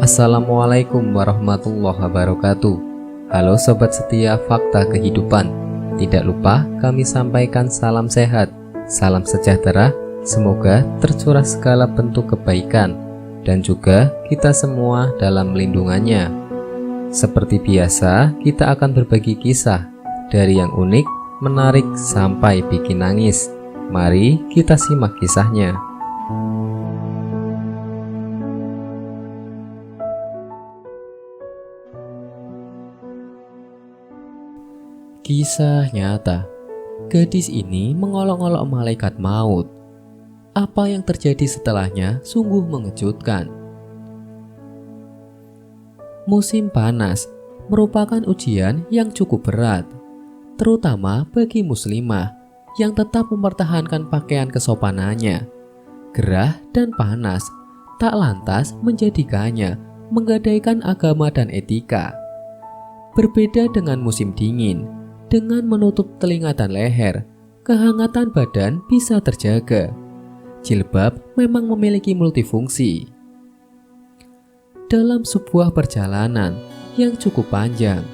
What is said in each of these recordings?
Assalamualaikum warahmatullahi wabarakatuh. Halo sobat setia Fakta Kehidupan. Tidak lupa kami sampaikan salam sehat, salam sejahtera. Semoga tercurah segala bentuk kebaikan dan juga kita semua dalam lindungannya. Seperti biasa, kita akan berbagi kisah dari yang unik, menarik sampai bikin nangis. Mari kita simak kisahnya. Kisah nyata. Gadis ini mengolok-olok malaikat maut. Apa yang terjadi setelahnya sungguh mengejutkan. Musim panas merupakan ujian yang cukup berat, terutama bagi muslimah yang tetap mempertahankan pakaian kesopanannya. Gerah dan panas tak lantas menjadikannya menggadaikan agama dan etika. Berbeda dengan musim dingin, dengan menutup telinga dan leher, kehangatan badan bisa terjaga. Jilbab memang memiliki multifungsi. Dalam sebuah perjalanan yang cukup panjang,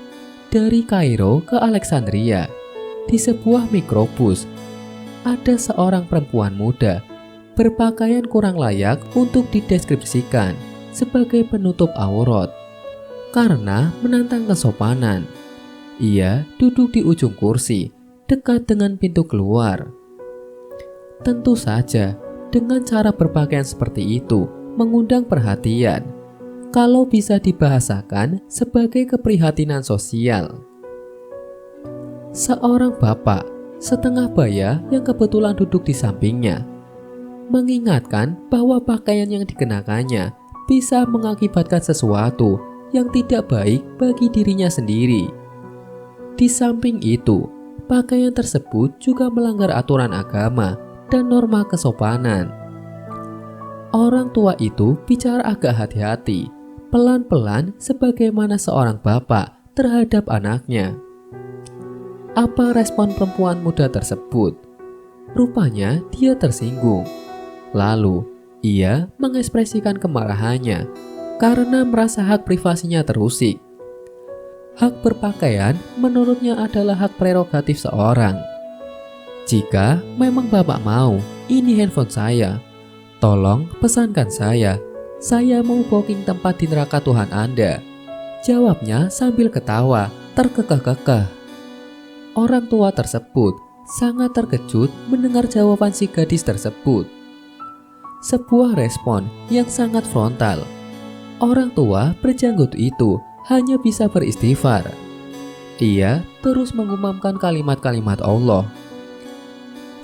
dari Kairo ke Alexandria, di sebuah mikrobus, ada seorang perempuan muda berpakaian kurang layak untuk dideskripsikan sebagai penutup aurat karena menantang kesopanan. Ia duduk di ujung kursi, dekat dengan pintu keluar. Tentu saja, dengan cara berpakaian seperti itu mengundang perhatian, kalau bisa dibahasakan sebagai keprihatinan sosial. Seorang bapak setengah baya yang kebetulan duduk di sampingnya mengingatkan bahwa pakaian yang dikenakannya bisa mengakibatkan sesuatu yang tidak baik bagi dirinya sendiri. Di samping itu, pakaian tersebut juga melanggar aturan agama dan norma kesopanan. Orang tua itu bicara agak hati-hati, pelan-pelan sebagaimana seorang bapak terhadap anaknya. Apa respon perempuan muda tersebut? Rupanya dia tersinggung. Lalu, ia mengekspresikan kemarahannya karena merasa hak privasinya terusik. Hak berpakaian menurutnya adalah hak prerogatif seorang. Jika memang bapak mau, ini handphone saya. Tolong pesankan saya mau booking tempat di neraka Tuhan Anda. Jawabnya sambil ketawa, terkekeh-kekeh. Orang tua tersebut sangat terkejut mendengar jawaban si gadis tersebut. Sebuah respon yang sangat frontal. Orang tua berjanggut itu hanya bisa beristighfar. Ia terus mengumandangkan kalimat-kalimat Allah.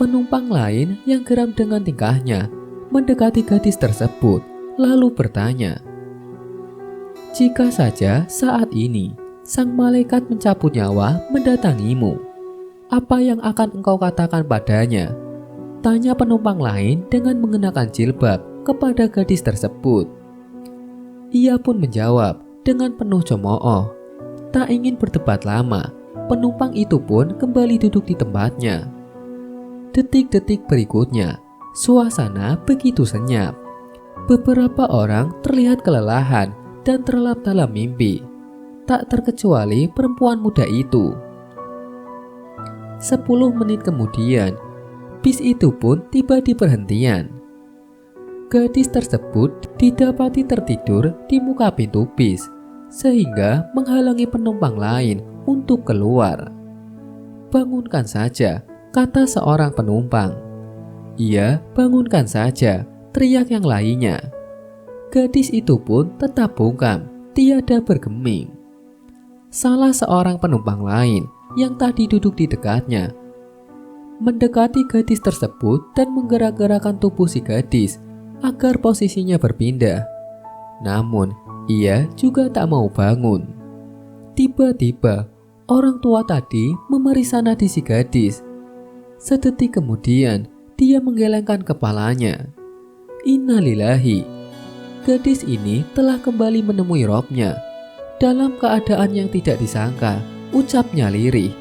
Penumpang lain yang geram dengan tingkahnya mendekati gadis tersebut, lalu bertanya, "Jika saja saat ini sang malaikat mencabut nyawa mendatangimu, apa yang akan engkau katakan padanya?" Tanya penumpang lain dengan mengenakan jilbab kepada gadis tersebut. Ia pun menjawab dengan penuh cemooh. Tak ingin berdebat lama, penumpang itu pun kembali duduk di tempatnya. Detik-detik berikutnya, suasana begitu senyap. Beberapa orang terlihat kelelahan dan terlelap dalam mimpi, tak terkecuali perempuan muda itu. 10 menit kemudian, bis itu pun tiba di perhentian. Gadis tersebut didapati tertidur di muka pintu bis, sehingga menghalangi penumpang lain untuk keluar. "Bangunkan saja," kata seorang penumpang. "Iya, bangunkan saja," teriak yang lainnya. Gadis itu pun tetap bungkam, tiada bergeming. Salah seorang penumpang lain yang tadi duduk di dekatnya mendekati gadis tersebut dan menggerak-gerakkan tubuh si gadis agar posisinya berpindah. Namun, ia juga tak mau bangun. Tiba-tiba, orang tua tadi memeriksa nadi si gadis. Sedetik kemudian, dia menggelengkan kepalanya. Innalillahi. Gadis ini telah kembali menemui Robnya. Dalam keadaan yang tidak disangka, ucapnya lirih.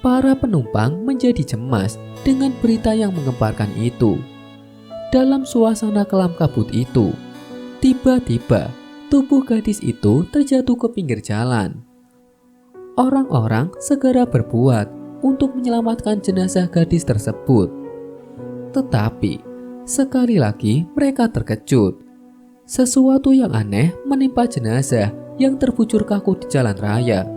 Para penumpang menjadi cemas dengan berita yang menggemparkan itu. Dalam suasana kelam kabut itu, tiba-tiba tubuh gadis itu terjatuh ke pinggir jalan. Orang-orang segera berbuat untuk menyelamatkan jenazah gadis tersebut. Tetapi, sekali lagi mereka terkejut. Sesuatu yang aneh menimpa jenazah yang terbujur kaku di jalan raya.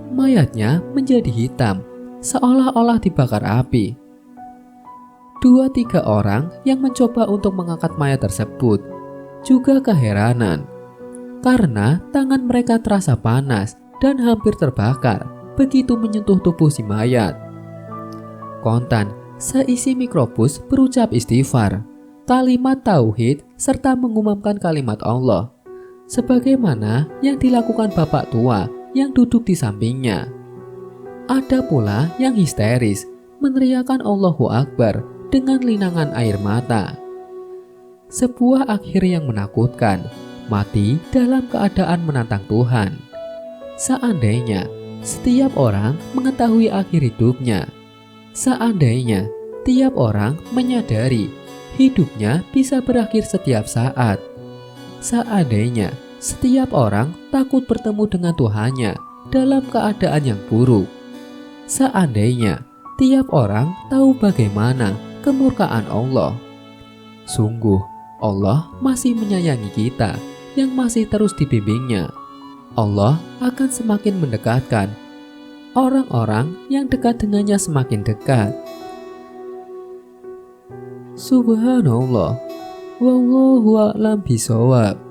Mayatnya menjadi hitam, seolah-olah dibakar api. 2-3 orang yang mencoba untuk mengangkat mayat tersebut juga keheranan, karena tangan mereka terasa panas dan hampir terbakar begitu menyentuh tubuh si mayat. Kontan, seisi mikrobus berucap istighfar, kalimat tauhid, serta mengumandangkan kalimat Allah, sebagaimana yang dilakukan bapak tua yang duduk di sampingnya. Ada pula yang histeris, meneriakkan Allahu Akbar dengan linangan air mata. Sebuah akhir yang menakutkan, mati dalam keadaan menantang Tuhan. Seandainya setiap orang mengetahui akhir hidupnya, seandainya tiap orang menyadari hidupnya bisa berakhir setiap saat, seandainya setiap orang takut bertemu dengan Tuhannya dalam keadaan yang buruk, seandainya tiap orang tahu bagaimana kemurkaan Allah. Sungguh, Allah masih menyayangi kita yang masih terus dibimbingnya. Allah akan semakin mendekatkan orang-orang yang dekat dengannya semakin dekat. Subhanallah, wallahu a'lam bishawab.